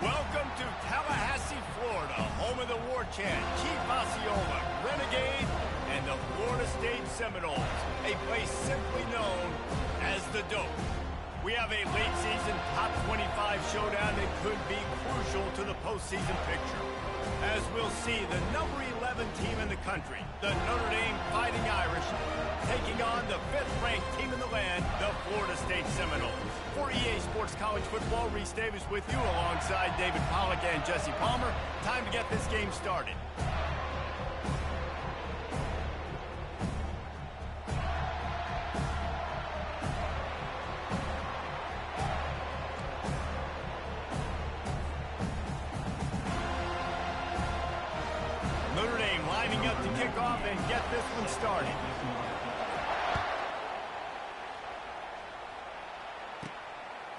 Welcome to Tallahassee, Florida, home of the War Chant, Chief Osceola, Renegade, and the Florida State Seminoles, a place simply known as the Dope. We have a late-season top 25 showdown that could be crucial to the postseason picture. As we'll see, the number 11 team in the country, the Notre Dame Fighting Irish, taking on the 5th-ranked team in the land, the Florida State Seminoles. For EA Sports College Football, Reese Davis with you alongside David Pollack and Jesse Palmer. Time to get this game started. Notre Dame lining up to kick off and get this one started.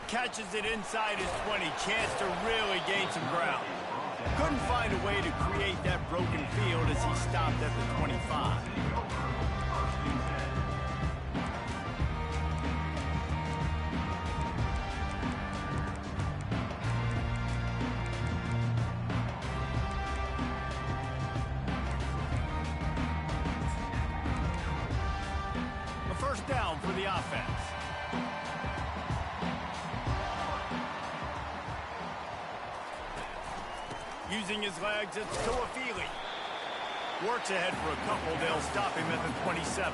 Catches it inside his 20. Chance to really gain some ground. Couldn't find a way to create that broken field as he stopped at the 25. A first down for the offense. Using his legs, it's Toafili. Works ahead for a couple. They'll stop him at the 27.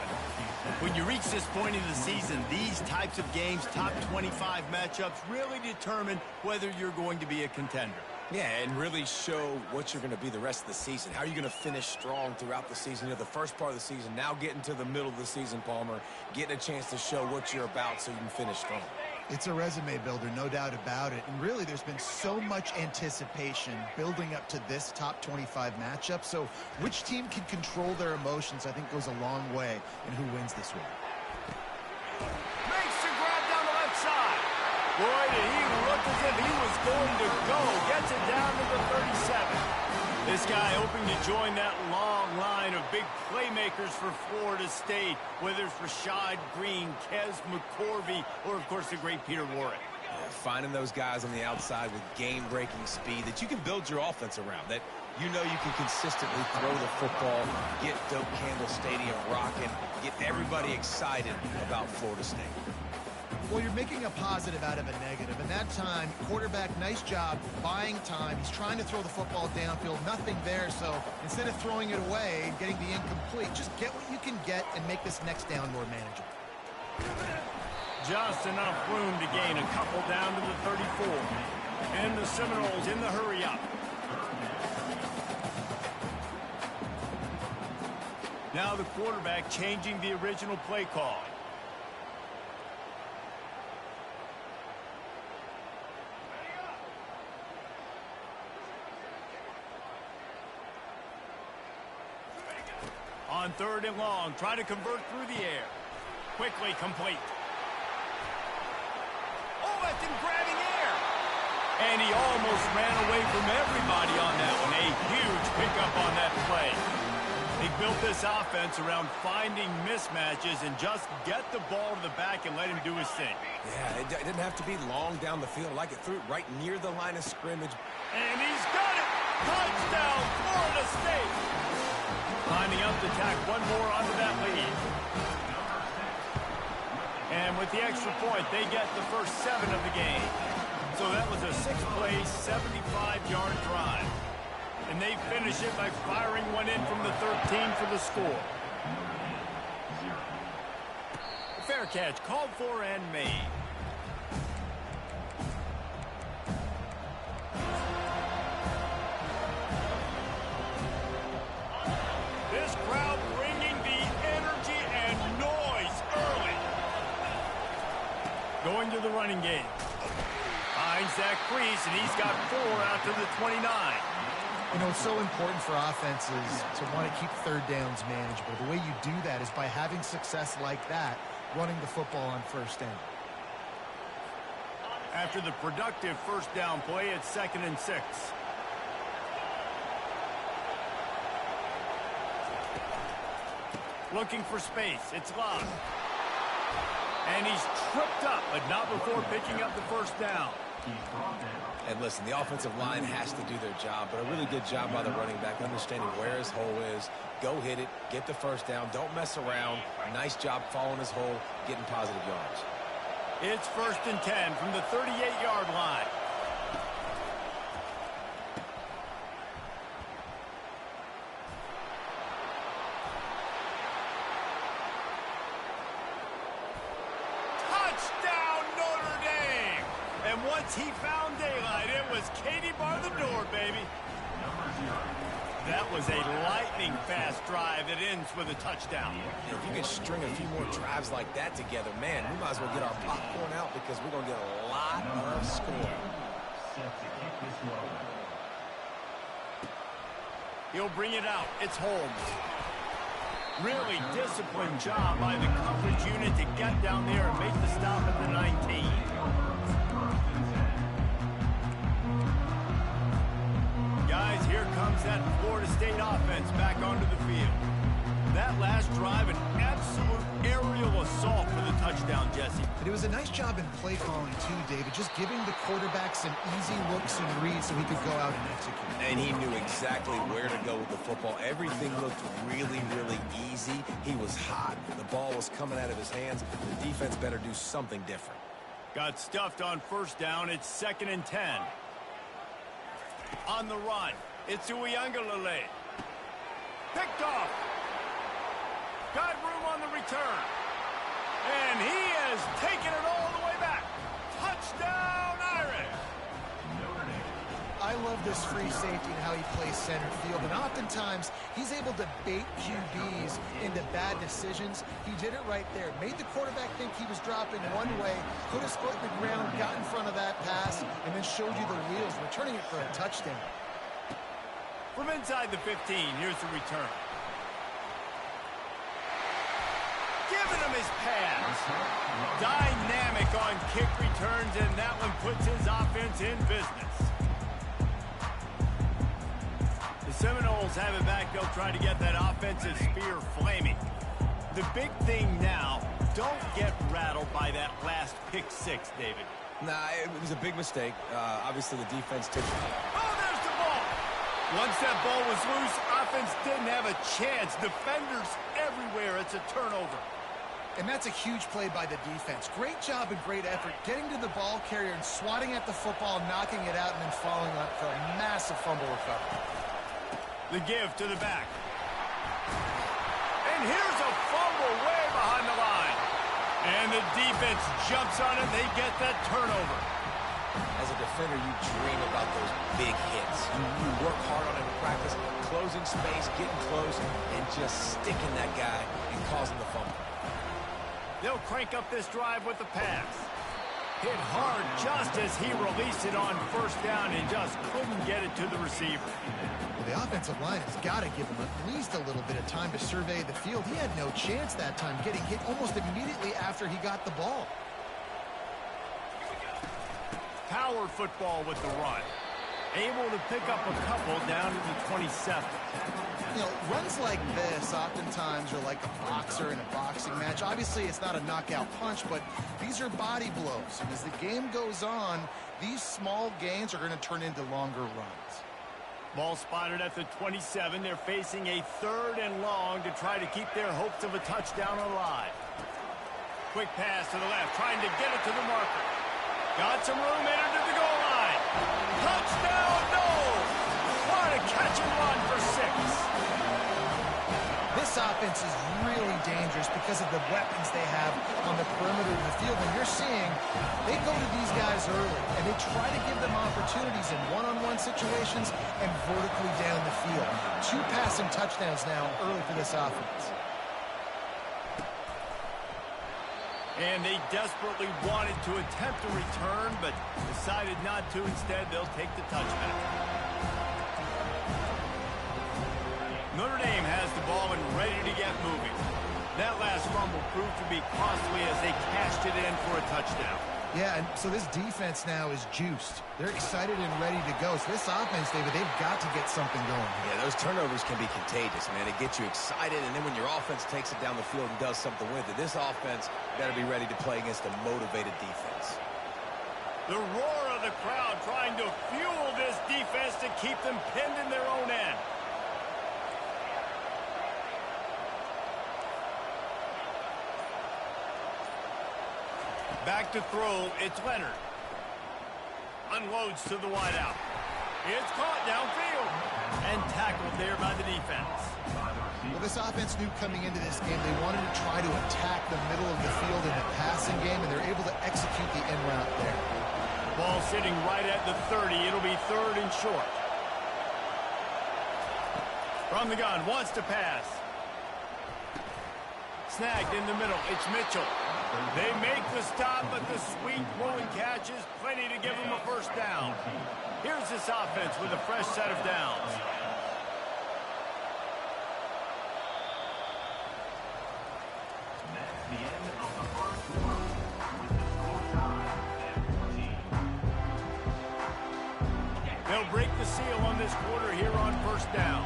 When you reach this point in the season, these types of games, top 25 matchups, really determine whether you're going to be a contender. Yeah, and really show what you're going to be the rest of the season. How are you going to finish strong throughout the season? You know, the first part of the season, now getting to the middle of the season, Palmer, getting a chance to show what you're about so you can finish strong. It's a resume builder, no doubt about it. And really, there's been so much anticipation building up to this top 25 matchup. So which team can control their emotions, I think, goes a long way in who wins this one. Makes the grab down the left side. Boy, did he look as if he was going to go. Gets it down to the 37. This guy hoping to join that long line of big playmakers for Florida State, whether it's Rashad Green, Kez McCorvey, or, of course, the great Peter Warrick. Yeah, finding those guys on the outside with game-breaking speed that you can build your offense around, that you know you can consistently throw the football, get Doak Campbell Stadium rocking, get everybody excited about Florida State. Well, you're making a positive out of a negative. And that time, quarterback, nice job buying time. He's trying to throw the football downfield. Nothing there. So instead of throwing it away and getting the incomplete, just get what you can get and make this next down more manageable. Just enough room to gain a couple down to the 34. And the Seminoles in the hurry up. Now the quarterback changing the original play call. On 3rd and long, try to convert through the air. Quickly complete. Oh, that's in grabbing air. And he almost ran away from everybody on that one. A huge pickup on that play. They built this offense around finding mismatches and just get the ball to the back and let him do his thing. Yeah, it didn't have to be long down the field. Like it threw it right near the line of scrimmage. And he's got it. Touchdown, Florida State. Lining up to tack one more onto that lead. And with the extra point, they get the first 7 of the game. So that was a 6-play, 75-yard drive. And they finish it by firing one in from the 13 for the score. Fair catch, called for and made. This crowd bringing the energy and noise early. Going to the running game. Finds that crease, and he's got 4 out to the 29. You know, it's so important for offenses to want to keep third downs manageable. The way you do that is by having success like that, running the football on first down. After the productive first down play, it's 2nd and 6. Looking for space. It's Love. And he's tripped up, but not before picking up the first down. And listen, the offensive line has to do their job, but a really good job by the running back, understanding where his hole is. Go hit it, get the first down, don't mess around. Nice job following his hole, getting positive yards. It's 1st and 10 from the 38-yard line. Touchdown, Notre Dame! And once he found daylight, it was Katie bar the door, baby. That was a lightning-fast drive that ends with a touchdown. And if you can string a few more drives like that together, man, we might as well get our popcorn out because we're going to get a lot of score. He'll bring it out. It's Holmes. Really disciplined job by the coverage unit to get down there and make the stop at the 19. Guys, here comes that Florida State offense back onto the field. That last drive, an absolute aerial assault for the touchdown, Jesse. And it was a nice job in play calling, too, David, just giving the quarterback some easy looks and reads so he could go out and execute. And he knew exactly where to go with the football. Everything looked really, really easy. He was hot. The ball was coming out of his hands. The defense better do something different. Got stuffed on 1st down. It's 2nd and 10. On the run, it's Uiagalelei. Picked off. Got room on the return. And he has taken it all the way back. Touchdown, Irish. I love this free safety and how he plays center field. And oftentimes, he's able to bait QBs into bad decisions. He did it right there. Made the quarterback think he was dropping one way, put his foot in the ground, got in front of that pass, and then showed you the wheels, returning it for a touchdown. From inside the 15, here's the return. Giving him his pass. Dynamic on kick returns, and that one puts his offense in business. The Seminoles have it back. They'll try to get that offensive spear flaming. The big thing now, don't get rattled by that last pick six, David. Nah, it was a big mistake. Obviously, the defense took it. Oh, there's the ball. Once that ball was loose, offense didn't have a chance. Defenders everywhere. It's a turnover. And that's a huge play by the defense. Great job and great effort getting to the ball carrier and swatting at the football, knocking it out, and then following up for a massive fumble recovery. The give to the back. And here's a fumble way behind the line. And the defense jumps on it. They get that turnover. As a defender, you dream about those big hits. You work hard on it in practice, closing space, getting close, and just sticking that guy and causing the fumble. They'll crank up this drive with the pass. Hit hard just as he released it on 1st down and just couldn't get it to the receiver. Well, the offensive line has got to give him at least a little bit of time to survey the field. He had no chance that time, getting hit almost immediately after he got the ball. Power football with the run. Able to pick up a couple down to the 27. You know, runs like this oftentimes are like a boxer in a boxing match. Obviously, it's not a knockout punch, but these are body blows. And as the game goes on, these small gains are going to turn into longer runs. Ball spotted at the 27. They're facing a 3rd and long to try to keep their hopes of a touchdown alive. Quick pass to the left, trying to get it to the marker. Got some room, entered to the goal line. Touchdown, no! What a catch and run for 6. This offense is really dangerous because of the weapons they have on the perimeter of the field. And you're seeing they go to these guys early, and they try to give them opportunities in one-on-one situations and vertically down the field. 2 passing touchdowns now early for this offense. And they desperately wanted to attempt a return, but decided not to. Instead, they'll take the touchback. Notre Dame has the ball and ready to get moving. That last fumble proved to be costly as they cashed it in for a touchdown. Yeah, and so this defense now is juiced. They're excited and ready to go. So this offense, David, they've got to get something going. Yeah, those turnovers can be contagious, man. It gets you excited, and then when your offense takes it down the field and does something with it, this offense better be ready to play against a motivated defense. The roar of of the crowd trying to fuel this defense to keep them pinned in their own end. Back to throw, it's Leonard. Unloads to the wideout. It's caught downfield and tackled there by the defense. Well, this offense knew coming into this game they wanted to try to attack the middle of the field in the passing game, and they're able to execute the end route there. Ball sitting right at the 30. It'll be 3rd and short. From the gun, wants to pass. Snagged in the middle. It's Mitchell. They make the stop, but the sweet rolling catch is plenty to give them a first down. Here's this offense with a fresh set of downs. They'll break the seal on this quarter here on first down.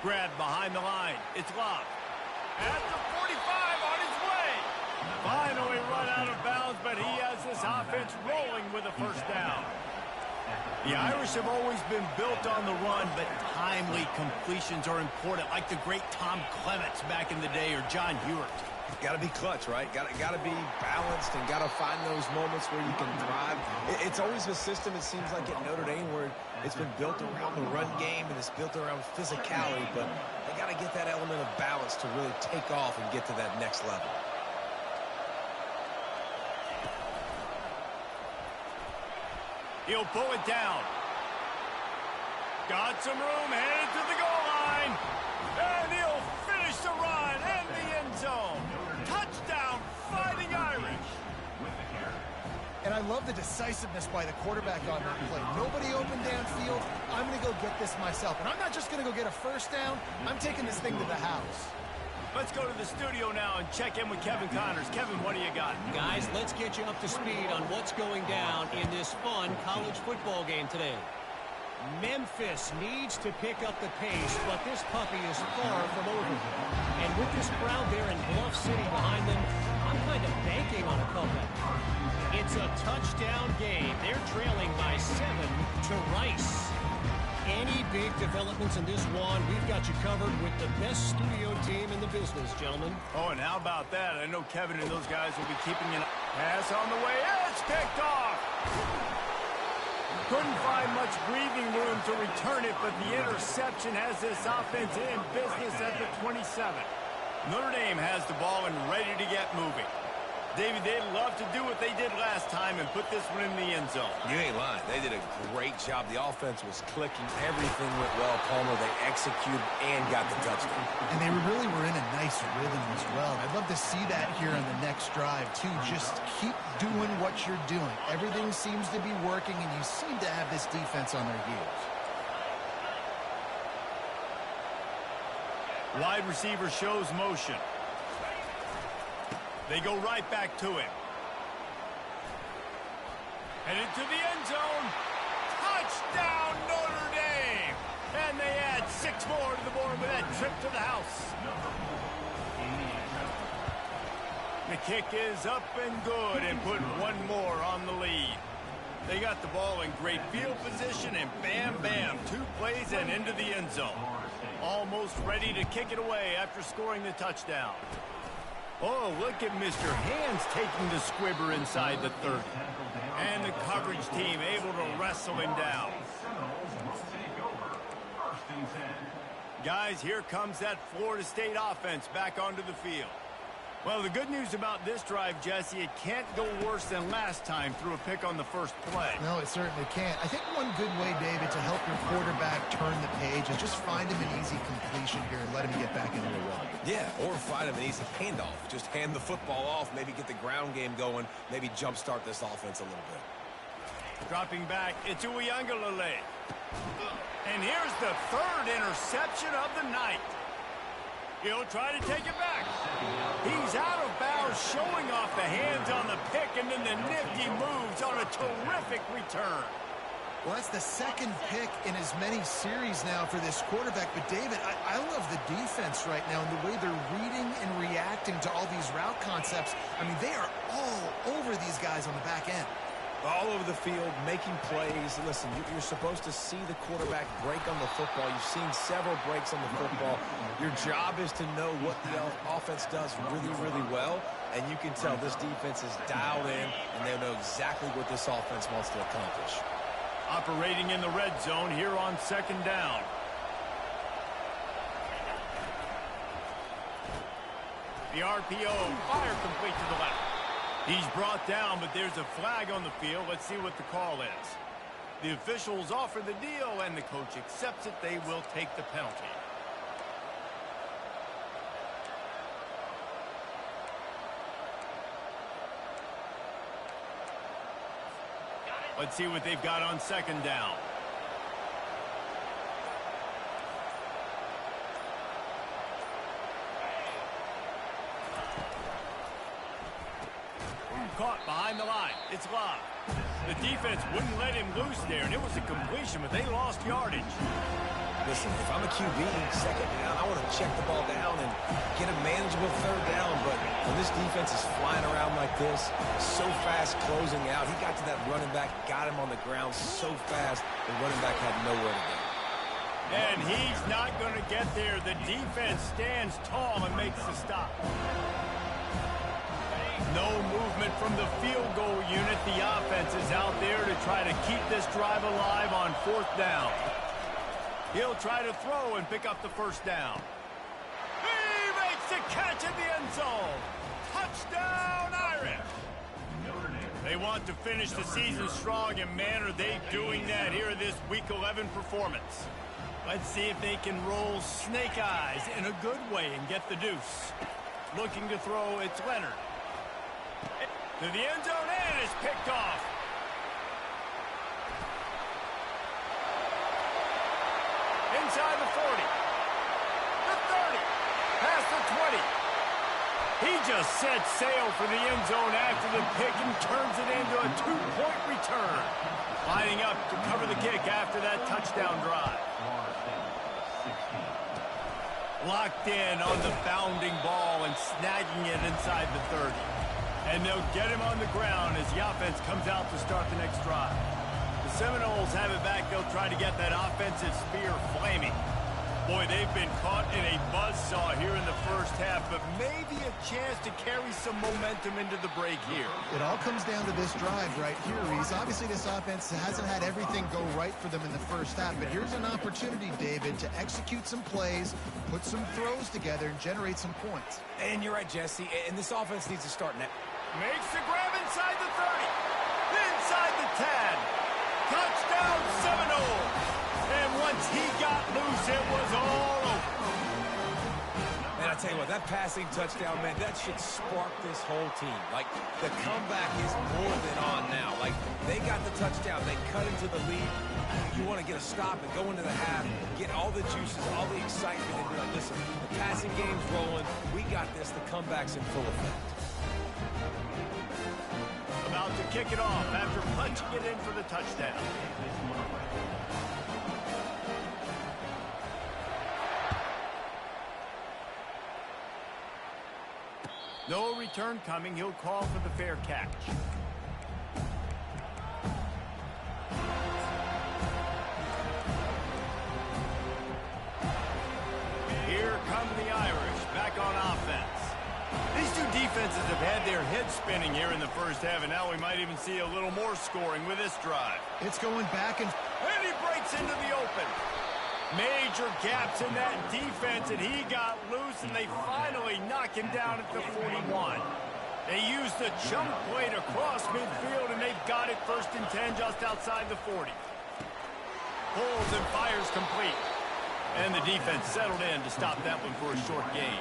Grab behind the line. It's Locke. At the 45 on his way. Finally run out of bounds, but he has this offense rolling with a first down. The Irish have always been built on the run, but timely completions are important, like the great Tom Clements back in the day or John Hewart. Got to be clutch, right? Got to be balanced and got to find those moments where you can thrive. It's always a system, it seems like, at Notre Dame where it's been built around the run game and it's built around physicality, but they got to get that element of balance to really take off and get to that next level. He'll pull it down. Got some room, headed to the goal line. And he'll finish the run in the end zone. Touchdown, Fighting Irish. And I love the decisiveness by the quarterback on that play. Nobody open downfield. I'm going to go get this myself. And I'm not just going to go get a first down. I'm taking this thing to the house. Let's go to the studio now and check in with Kevin Connors. Kevin, what do you got? Guys, let's get you up to speed on what's going down in this fun college football game today. Memphis needs to pick up the pace, but this puppy is far from over. And with this crowd there in Bluff City behind them, I'm kind of banking on a comeback. It's a touchdown game. They're trailing by 7 to Rice. Any big developments in this one, we've got you covered with the best studio team in the business, gentlemen. Oh, and how about that? I know Kevin and those guys will be keeping an pass on the way. It's picked off. Couldn't find much breathing room to return it, but the interception has this offense in business at the 27. Notre Dame has the ball and ready to get moving. Davey, they'd love to do what they did last time and put this one in the end zone. You ain't lying. They did a great job. The offense was clicking. Everything went well, Palmer. They executed and got the touchdown. And they really were in a nice rhythm as well. I'd love to see that here on the next drive, too. Just keep doing what you're doing. Everything seems to be working, and you seem to have this defense on their heels. Wide receiver shows motion. They go right back to him. Headed to the end zone. Touchdown, Notre Dame! And they add 6 more to the board with that trip to the house. The kick is up and good and put 1 more on the lead. They got the ball in great field position and bam, bam, 2 plays and into the end zone. Almost ready to kick it away after scoring the touchdown. Oh, look at Mr. Hands taking the squibber inside the 30. And the coverage team able to wrestle him down. Guys, here comes that Florida State offense back onto the field. Well, the good news about this drive, Jesse, it can't go worse than last time through a pick on the first play. No, it certainly can't. I think one good way, David, to help your quarterback turn the page is just find him an easy completion here and let him get back into the run. Yeah, or find him an easy handoff. Just hand the football off, maybe get the ground game going, maybe jumpstart this offense a little bit. Dropping back, it's Uiagalelei. And here's the 3rd interception of the night. He'll try to take it back. He's out of bounds, showing off the hands on the pick, and then the nifty moves on a terrific return. Well, that's the second pick in as many series now for this quarterback. But, David, I love the defense right now and the way they're reading and reacting to all these route concepts. I mean, they are all over these guys on the back end. All over the field, making plays. Listen, you're supposed to see the quarterback break on the football. You've seen several breaks on the football. Your job is to know what the offense does really, really well. And you can tell this defense is dialed in, and they know exactly what this offense wants to accomplish. Operating in the red zone here on second down. The RPO, fire complete to the left. He's brought down, but there's a flag on the field. Let's see what the call is. The officials offer the deal, and the coach accepts it. They will take the penalty. Let's see what they've got on second down. Caught behind the line. It's Love. The defense wouldn't let him loose there, and it was a completion, but they lost yardage. Listen, if I'm a QB, second down, I want to check the ball down and get a manageable third down. But when this defense is flying around like this, so fast closing out, he got to that running back, got him on the ground so fast, the running back had nowhere to go. And he's not going to get there. The defense stands tall and makes the stop. No movement from the field goal unit. The offense is out there to try to keep this drive alive on fourth down. He'll try to throw and pick up the first down. He makes the catch in the end zone. Touchdown, Irish. They want to finish the season strong, and man, are they doing that here in this Week 11 performance. Let's see if they can roll snake eyes in a good way and get the deuce. Looking to throw, it's Leonard. To the end zone, and it's picked off. Inside the 40. The 30. Past the 20. He just set sail for the end zone after the pick and turns it into a two-point return. Lining up to cover the kick after that touchdown drive. Locked in on the bounding ball and snagging it inside the 30. And they'll get him on the ground as the offense comes out to start the next drive. The Seminoles have it back. They'll try to get that offensive spear flaming. Boy, they've been caught in a buzzsaw here in the first half, but maybe a chance to carry some momentum into the break here. It all comes down to this drive right here, Reese. Obviously, this offense hasn't had everything go right for them in the first half, but here's an opportunity, David, to execute some plays, put some throws together, and generate some points. And you're right, Jesse, and this offense needs to start now. Makes the grab inside the 30. Inside the 10. Touchdown Seminoles. And once he got loose, it was all over. Man, I tell you what, that passing touchdown, man, that should spark this whole team. Like, the comeback is more than on now. Like, they got the touchdown. They cut into the lead. You want to get a stop and go into the half, get all the juices, all the excitement, and be like, listen, the passing game's rolling. We got this. The comeback's in full effect. About to kick it off after punching it in for the touchdown. No return coming. He'll call for the fair catch. Here come the Irish back on offense. These two defenses have had their heads spinning here in the first half, and now we might even see a little more scoring with this drive. It's going back and he breaks into the open. Major gaps in that defense, and he got loose, and they finally knock him down at the 41. They used the jump play to cross midfield, and they've got it first and 10 just outside the 40. Pulls and fires complete. And the defense settled in to stop that one for a short gain.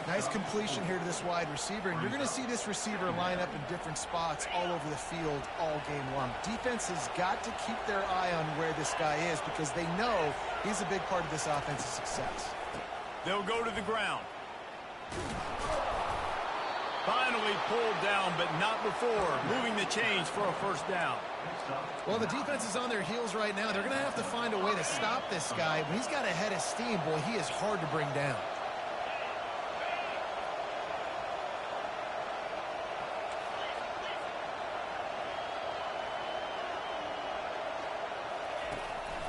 nice completion here to this wide receiver, and you're going to see this receiver line up in different spots all over the field all game long. Defense has got to keep their eye on where this guy is because they know he's a big part of this offense's success. They'll go to the ground. Finally pulled down, but not before moving the chains for a first down. Well, the defense is on their heels right now. They're going to have to find a way to stop this guy. When he's got a head of steam, boy, he is hard to bring down.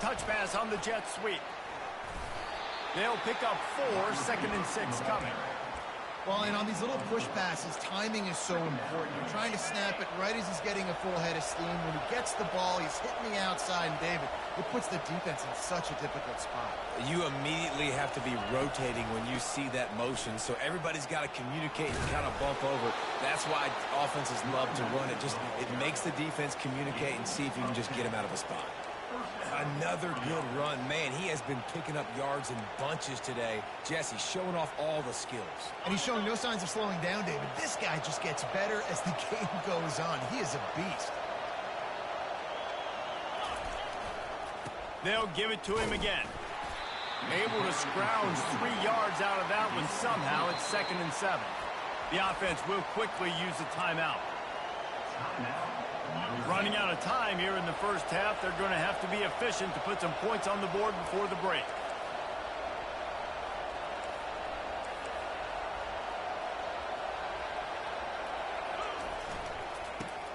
Touch pass on the jet sweep. They'll pick up 4, 2nd and 6 coming. Well, and on these little push passes, timing is so important. You're trying to snap it right as he's getting a full head of steam. When he gets the ball, he's hitting the outside, and David, it puts the defense in such a difficult spot. You immediately have to be rotating when you see that motion, so everybody's got to communicate and kind of bump over. That's why offenses love to run it. It makes the defense communicate and see if you can just get him out of a spot. Another good run. Man, he has been picking up yards in bunches today. Jesse showing off all the skills. And he's showing no signs of slowing down, David. This guy just gets better as the game goes on. He is a beast. They'll give it to him again. Able to scrounge 3 yards out of that one somehow. It's 2nd and 7. The offense will quickly use a timeout. Running out of time here in the first half. They're going to have to be efficient to put some points on the board before the break.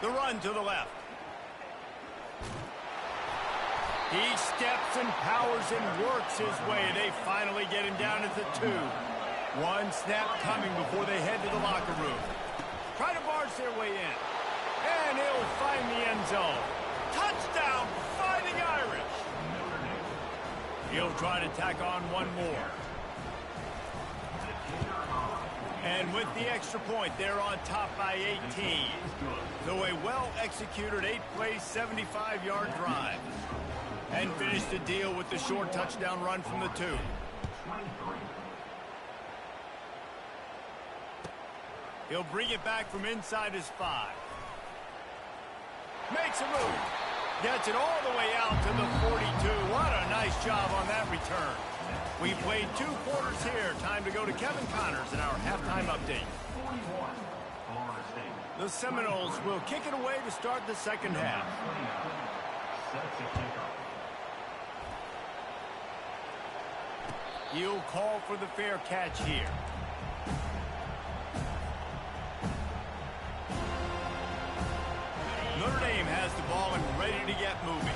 The run to the left. He steps and powers and works his way. They finally get him down at the 2. One snap coming before they head to the locker room. Try to barge their way in. And he'll find the end zone. Touchdown, Fighting Irish. He'll try to tack on one more. And with the extra point, they're on top by 18. So a well-executed 8-play, 75-yard drive. And finish the deal with the short touchdown run from the 2. He'll bring it back from inside his 5. Makes a move. Gets it all the way out to the 42. What a nice job on that return. We played 2 quarters here. Time to go to Kevin Connors in our halftime update. The Seminoles will kick it away to start the second half. He'll call for the fair catch here. Notre Dame has the ball and ready to get moving.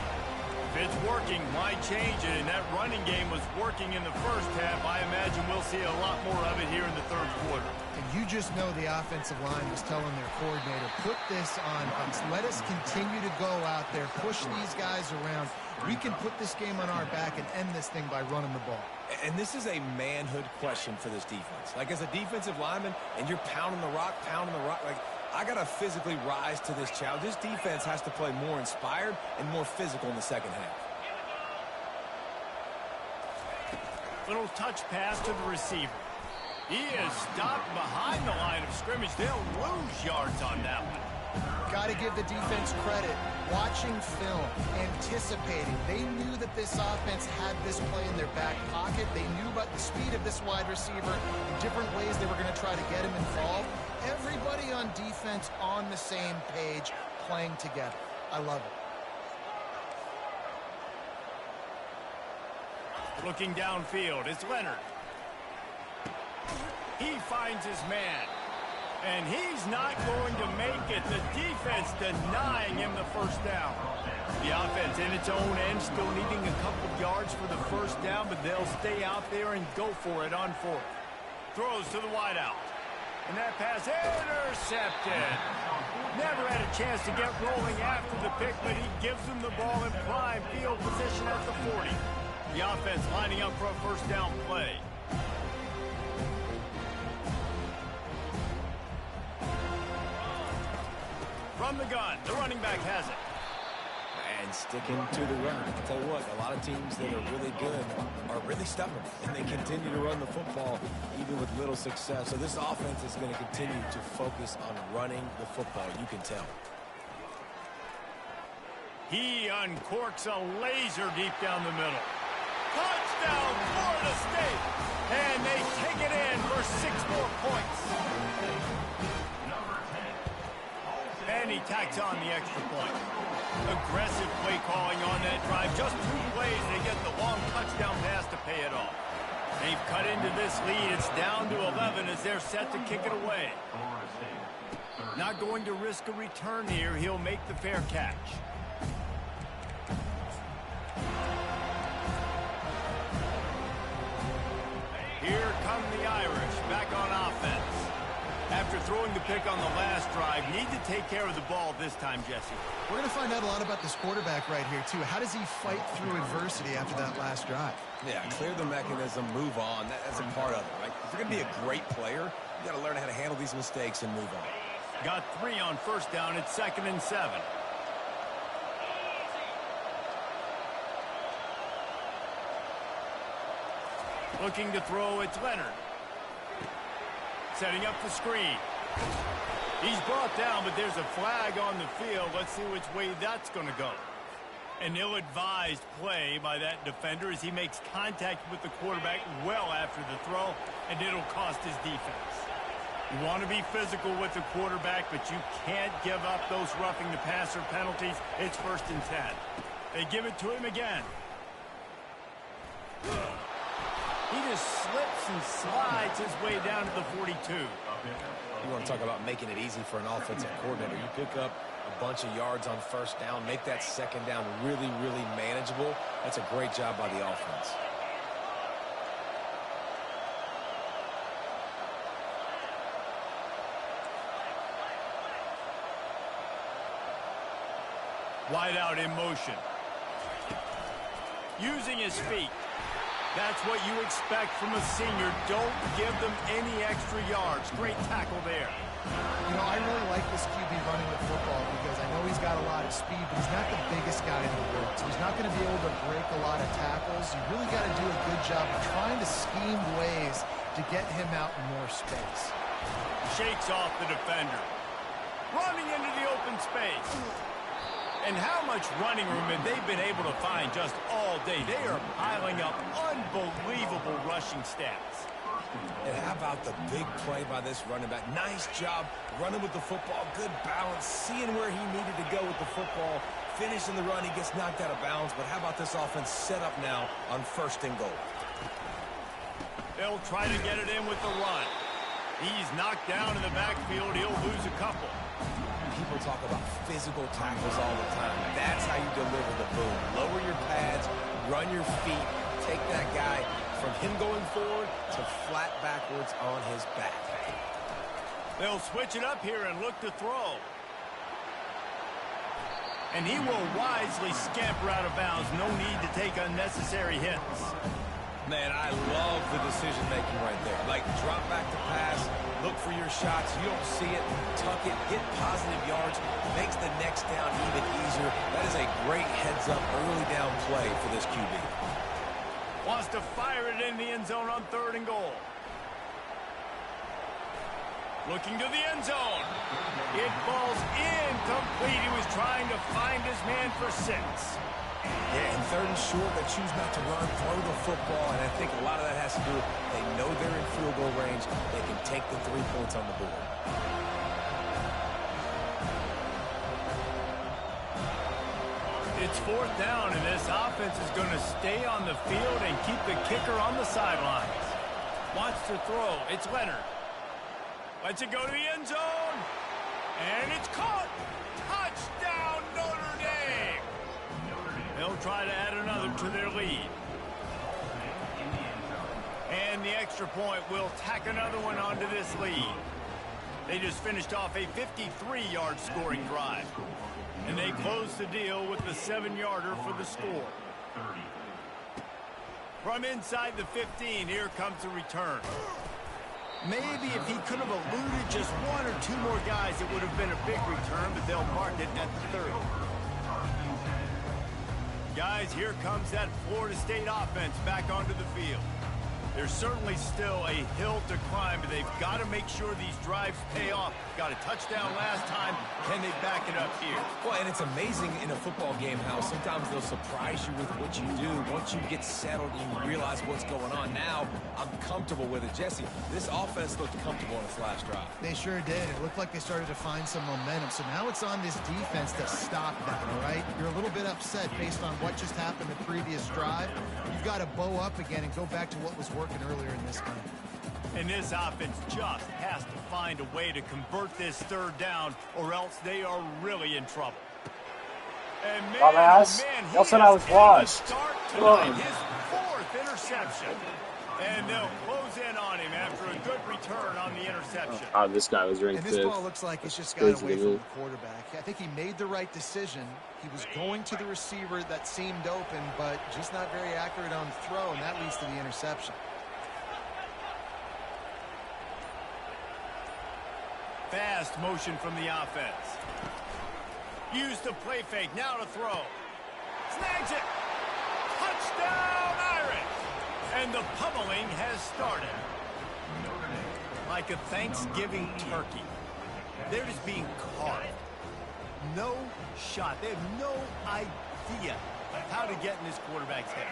If it's working, why change it? And that running game was working in the first half. I imagine we'll see a lot more of it here in the third quarter. And you just know the offensive line was telling their coordinator, put this on us. Let us continue to go out there, push these guys around. We can put this game on our back and end this thing by running the ball. And this is a manhood question for this defense. Like, as a defensive lineman, and you're pounding the rock, like, I got to physically rise to this challenge. This defense has to play more inspired and more physical in the second half. Little touch pass to the receiver. He is stopped behind the line of scrimmage. They'll lose yards on that one. Got to give the defense credit. Watching film, anticipating. They knew that this offense had this play in their back pocket. They knew about the speed of this wide receiver, the different ways they were going to try to get him involved. Everybody on defense on the same page, playing together. I love it. Looking downfield, it's Leonard. He finds his man. And he's not going to make it. The defense denying him the first down. The offense in its own end still needing a couple yards for the first down, but they'll stay out there and go for it on 4th. Throws to the wideout. And that pass intercepted. Never had a chance to get rolling after the pick, but he gives them the ball in prime field position at the 40. The offense lining up for a first down play. From the gun, the running back has it. And sticking to the run. I'll tell you what, a lot of teams that are really good are really stubborn, and they continue to run the football even with little success. So this offense is going to continue to focus on running the football, you can tell. He uncorks a laser deep down the middle. Touchdown, Florida State! And they take it in for 6 more points. he tacks on the extra point. Aggressive play calling on that drive. Just 2 plays, they get the long touchdown pass to pay it off. They've cut into this lead. It's down to 11 as they're set to kick it away. Not going to risk a return here. He'll make the fair catch. Here come the Irish back on offense. After throwing the pick on the last drive, need to take care of the ball this time, Jesse. We're going to find out a lot about this quarterback right here, too. How does he fight through adversity after that last drive? Yeah, clear the mechanism, move on. That's a part of it, right? If you're going to be a great player, you got to learn how to handle these mistakes and move on. Got 3 on first down. It's 2nd and 7. Looking to throw, it's Leonard. Setting up the screen. He's brought down, but there's a flag on the field. Let's see which way that's going to go. An ill-advised play by that defender as he makes contact with the quarterback well after the throw, and it'll cost his defense. You want to be physical with the quarterback, but you can't give up those roughing the passer penalties. It's 1st and 10. They give it to him again. He just slips and slides his way down to the 42. You want to talk about making it easy for an offensive coordinator. You pick up a bunch of yards on first down, make that second down really, really manageable. That's a great job by the offense. Wide out in motion. Using his feet. That's what you expect from a senior. Don't give them any extra yards. Great tackle there. You know, I really like this QB running the football because I know he's got a lot of speed, but he's not the biggest guy in the world. So he's not going to be able to break a lot of tackles. You really got to do a good job of trying to scheme ways to get him out in more space. Shakes off the defender. Running into the open space. And how much running room have they been able to find just all day? They are piling up unbelievable rushing stats. And how about the big play by this running back? Nice job running with the football. Good balance. Seeing where he needed to go with the football. Finishing the run. He gets knocked out of bounds. But how about this offense set up now on 1st and goal? They'll try to get it in with the run. He's knocked down in the backfield. He'll lose a couple. People talk about physical tackles all the time. That's how you deliver the boom. Lower your pads, run your feet, take that guy from him going forward to flat backwards on his back. They'll switch it up here and look to throw. And he will wisely scamper out of bounds. No need to take unnecessary hits. Man, I love the decision-making right there. Like, drop back to pass, look for your shots. You don't see it, tuck it, get positive yards, makes the next down even easier. That is a great heads-up early down play for this QB. Wants to fire it in the end zone on 3rd and goal. Looking to the end zone. It falls incomplete. He was trying to find his man for 6. Yeah, and 3rd and short, they choose not to run, throw the football, and I think a lot of that has to do with they know they're in field goal range. They can take the 3 points on the board. It's 4th down, and this offense is going to stay on the field and keep the kicker on the sidelines. Wants to throw. It's Leonard. Lets it go to the end zone. And it's caught. Touchdown, Notre Dame. They'll try to add another to their lead. And the extra point will tack another one onto this lead. They just finished off a 53-yard scoring drive. And they close the deal with the 7-yarder for the score. From inside the 15, here comes the return. Maybe if he could have eluded just 1 or 2 more guys, it would have been a big return, but they'll mark it at the 30. Guys, here comes that Florida State offense back onto the field. There's certainly still a hill to climb, but they've got to make sure these drives pay off. Got a touchdown last time. Can they back it up here? Well, and it's amazing in a football game how sometimes they'll surprise you with what you do. Once you get settled and you realize what's going on, now I'm comfortable with it. Jesse, this offense looked comfortable in its last drive. They sure did. It looked like they started to find some momentum. So now it's on this defense to stop that, all right? You're a little bit upset based on what just happened the previous drive. You've got to bow up again and go back to what was working earlier in this game. And this offense just has to find a way to convert this third down, or else they are really in trouble. And man, Dumbass. Y'all said I was washed. His 4th interception. And they'll close in on him after a good return on the interception. Oh, this guy was ranked And this 5th. ball looks like it's just got away from the quarterback. I think he made the right decision. He was going to the receiver that seemed open, but just not very accurate on the throw, and that leads to the interception. Fast motion from the offense. Use the play fake. Now to throw. Snags it. Touchdown, Irish. And the pummeling has started. Like a Thanksgiving turkey. They're just being carved. No shot. They have no idea how to get in this quarterback's head.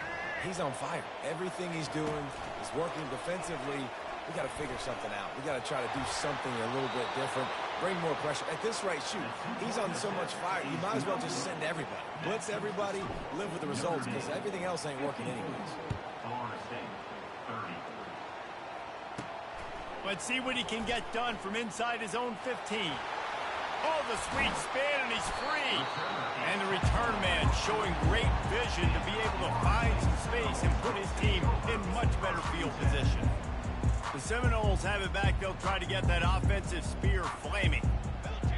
He's on fire. Everything he's doing is working defensively. We got to figure something out. We got to try to do something a little bit different. Bring more pressure. At this rate, shoot, he's on so much fire, you might as well just send everybody. Blitz everybody, live with the results, because everything else ain't working anyways. Let's see what he can get done from inside his own 15. Oh, the sweet spin, and he's free. And the return man showing great vision to be able to find some space and put his team in much better field position. The Seminoles have it back. They'll try to get that offensive spear flaming.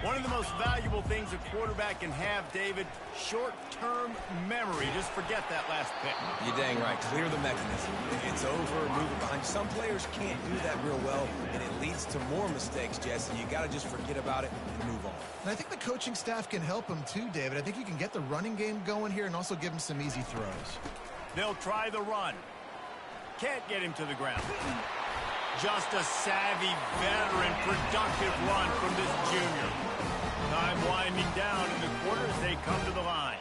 One of the most valuable things a quarterback can have, David, short-term memory. Just forget that last pick. You're dang right. Clear the mechanism. It's over, move it behind. Some players can't do that real well, and it leads to more mistakes, Jesse. You got to just forget about it and move on. And I think the coaching staff can help him too, David. I think you can get the running game going here and also give him some easy throws. They'll try the run. Can't get him to the ground. Just a savvy, veteran, productive run from this junior. Time winding down in the quarter as they come to the line.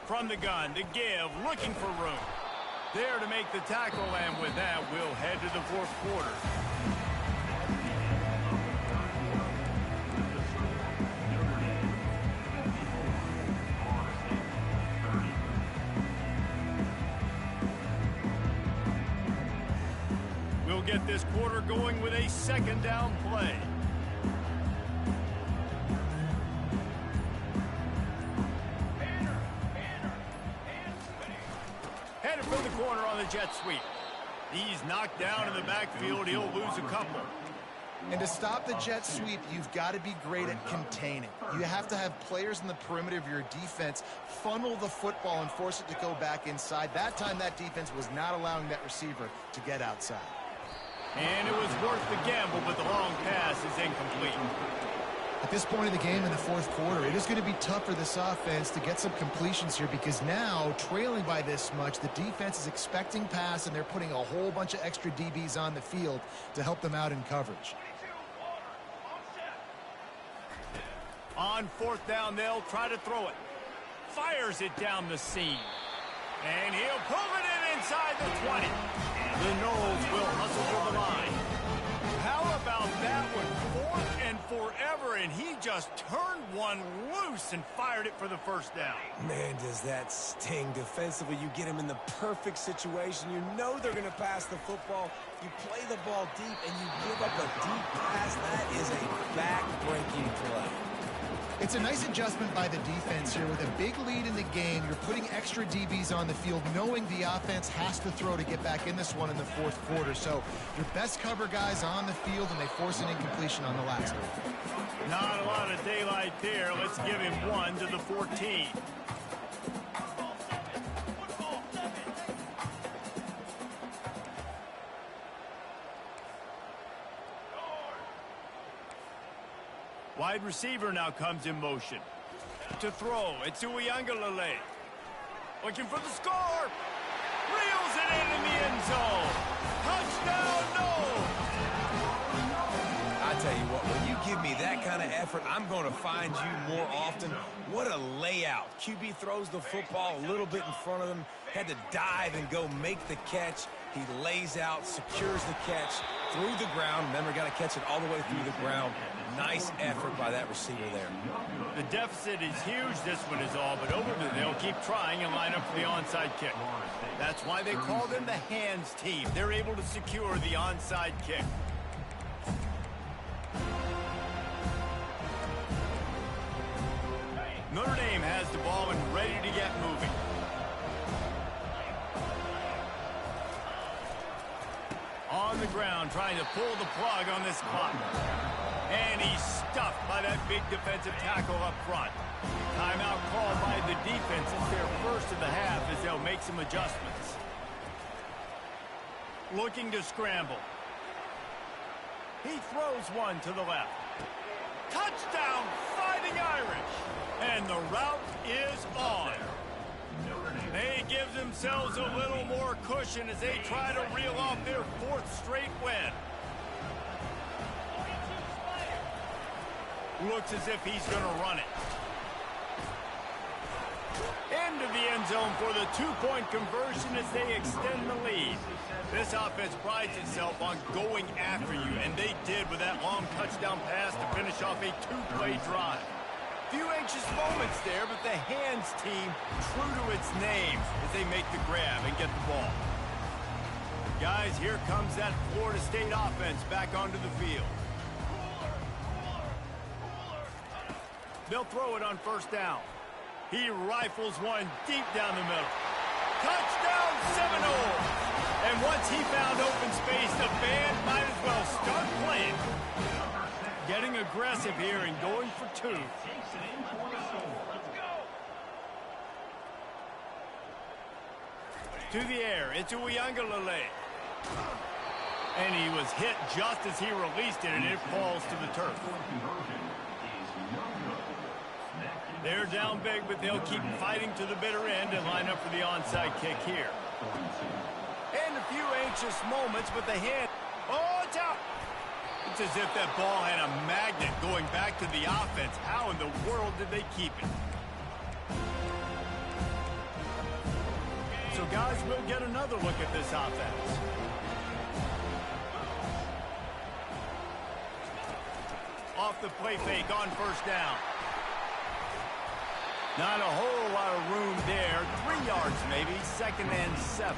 From the gun, the give, looking for room. There to make the tackle, and with that, we'll head to the fourth quarter. We'll get this quarter going with a second down play. Headed for the corner on the jet sweep. He's knocked down in the backfield. He'll lose a couple. And to stop the jet sweep, you've got to be great at containing. You have to have players in the perimeter of your defense funnel the football and force it to go back inside. That time, that defense was not allowing that receiver to get outside. And it was worth the gamble, but the long pass is incomplete. At this point of the game in the fourth quarter, it is going to be tough for this offense to get some completions here because now, trailing by this much, the defense is expecting pass, and they're putting a whole bunch of extra DBs on the field to help them out in coverage. On fourth down, they'll try to throw it. Fires it down the seam. And he'll pull it in inside the 20. The Noles will hustle to the line. How about that one? Fourth and forever, and he just turned one loose and fired it for the first down. Man, does that sting defensively. You get him in the perfect situation. You know they're going to pass the football. You play the ball deep, and you give up a deep pass. That is a back-breaking play. It's a nice adjustment by the defense here. With a big lead in the game, you're putting extra DBs on the field, knowing the offense has to throw to get back in this one in the fourth quarter. So your best cover guys on the field, and they force an incompletion on the last one. Not a lot of daylight there. Let's give him one to the 14. Wide receiver now comes in motion. To throw, it's Uiagalelei. Looking for the score. Reels it in the end zone. Touchdown, no! I tell you what, when you give me that kind of effort, I'm going to find you more often. What a layout. QB throws the football a little bit in front of him, had to dive and go make the catch. He lays out, secures the catch through the ground. Remember, got to catch it all the way through the ground. Nice effort by that receiver there. The deficit is huge, this one is all, but Overton, they'll keep trying and line up for the onside kick. That's why they call them the hands team. They're able to secure the onside kick. Notre Dame has the ball and ready to get moving. On the ground, trying to pull the plug on this clock. And he's stuffed by that big defensive tackle up front. Timeout called by the defense. It's their first of the half as they'll make some adjustments. Looking to scramble. He throws one to the left. Touchdown, Fighting Irish. And the route is on. They give themselves a little more cushion as they try to reel off their fourth straight win. Looks as if he's going to run it. Into the end zone for the two-point conversion as they extend the lead. This offense prides itself on going after you, and they did with that long touchdown pass to finish off a two-play drive. Few anxious moments there, but the hands team true to its name as they make the grab and get the ball. Guys, here comes that Florida State offense back onto the field. They'll throw it on first down. He rifles one deep down the middle. Touchdown, Seminoles! And once he found open space, the band might as well start playing. Getting aggressive here and going for two. To the air, it's Uiagalelei. And he was hit just as he released it, and it falls to the turf. They're down big, but they'll keep fighting to the bitter end and line up for the onside kick here. And a few anxious moments, but the hand... Oh, it's out! It's as if that ball had a magnet going back to the offense. How in the world did they keep it? So, guys, we'll get another look at this offense. Off the play fake on first down. Not a whole lot of room there. 3 yards maybe, 2nd and 7.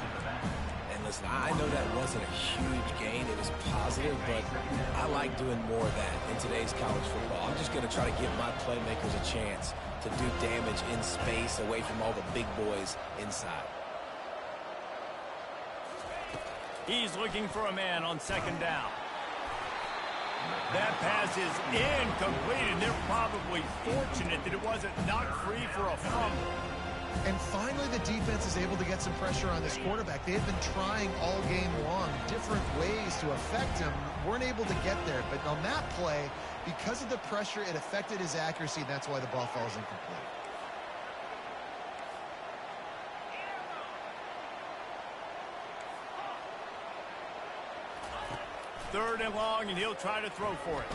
And listen, I know that wasn't a huge gain. It was positive, but I like doing more of that in today's college football. I'm just going to try to give my playmakers a chance to do damage in space away from all the big boys inside. He's looking for a man on 2nd down. That pass is incomplete, and they're probably fortunate that it wasn't knocked free for a fumble. And finally, the defense is able to get some pressure on this quarterback. They have been trying all game long different ways to affect him. Weren't able to get there. But on that play, because of the pressure, it affected his accuracy, and that's why the ball falls incomplete. Third and long, and he'll try to throw for it.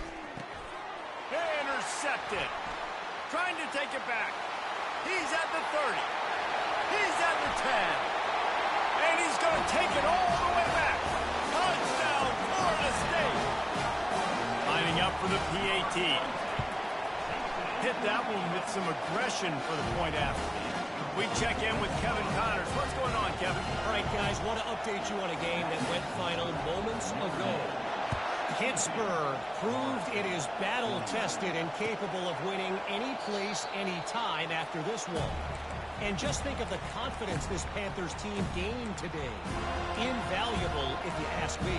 Intercepted. Trying to take it back. He's at the 30. He's at the 10. And he's going to take it all the way back. Touchdown, Florida State. Lining up for the PAT. Hit that one with some aggression for the point after. We check in with Kevin Connors. What's going on, Kevin? All right, guys, want to update you on a game that went final moments ago. Pittsburgh proved it is battle-tested and capable of winning any place, any time after this one. And just think of the confidence this Panthers team gained today. Invaluable, if you ask me.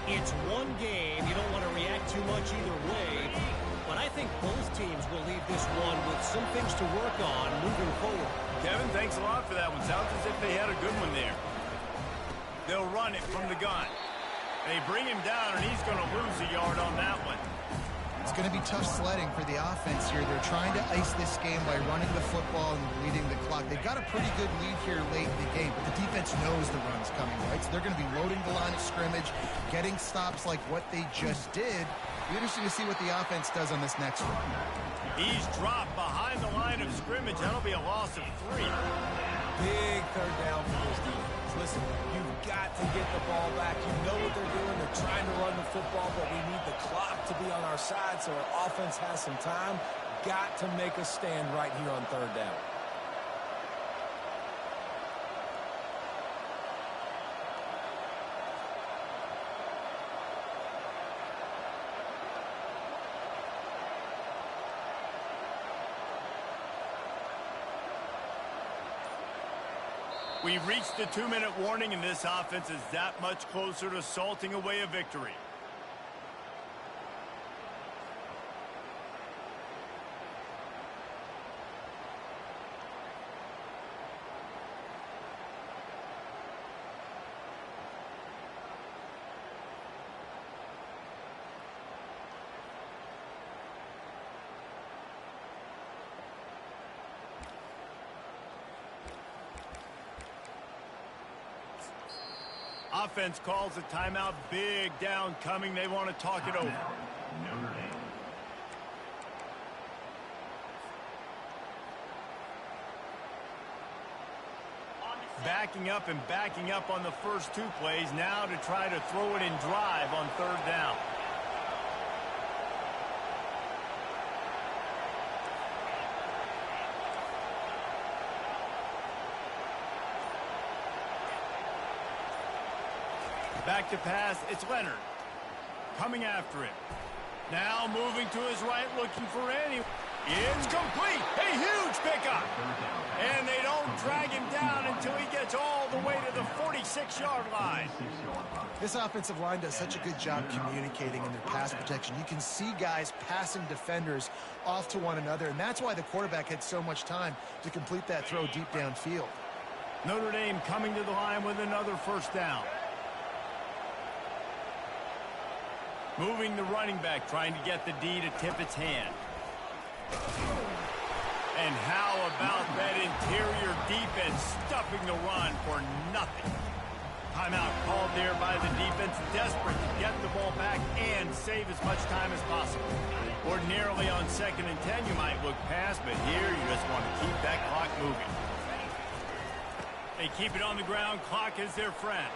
It's one game. You don't want to react too much either way. But I think both teams will leave this one with some things to work on moving forward. Kevin, thanks a lot for that one. Sounds as if they had a good one there. They'll run it from the gun. They bring him down, and he's going to lose a yard on that one. It's going to be tough sledding for the offense here. They're trying to ice this game by running the football and leading the clock. They've got a pretty good lead here late in the game, but the defense knows the run's coming, right? So they're going to be loading the line of scrimmage, getting stops like what they just did. Be interesting to see what the offense does on this next one. He's dropped behind the line of scrimmage. That'll be a loss of 3. Big third down for this defense. Listen, you've got to get the ball back. You know what they're doing. They're trying to run the football, but we need the clock to be on our side so our offense has some time. Got to make a stand right here on third down. We've reached the 2-minute warning, and this offense is that much closer to salting away a victory. Offense calls a timeout. Big down coming. They want to talk it over. Backing up and backing up on the first 2 plays. Now to try to throw it in drive on third down. Back to pass, it's Leonard. Coming after him. Now moving to his right, looking for any. It's complete. A huge pickup. And they don't drag him down until he gets all the way to the 46-yard line. This offensive line does such a good job communicating in their pass protection. You can see guys passing defenders off to one another, and that's why the quarterback had so much time to complete that throw deep downfield. Notre Dame coming to the line with another first down. Moving the running back, trying to get the D to tip its hand. And how about that interior defense stuffing the run for nothing? Timeout called there by the defense, desperate to get the ball back and save as much time as possible. Ordinarily on 2nd and 10, you might look past, but here you just want to keep that clock moving. They keep it on the ground. Clock is their friend.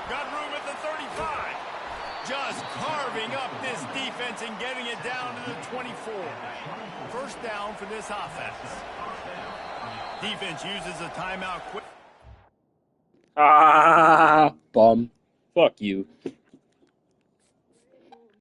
Got room at the 35. Just carving up this defense and getting it down to the 24. First down for this offense. Defense uses a timeout quick. Bum. Fuck you.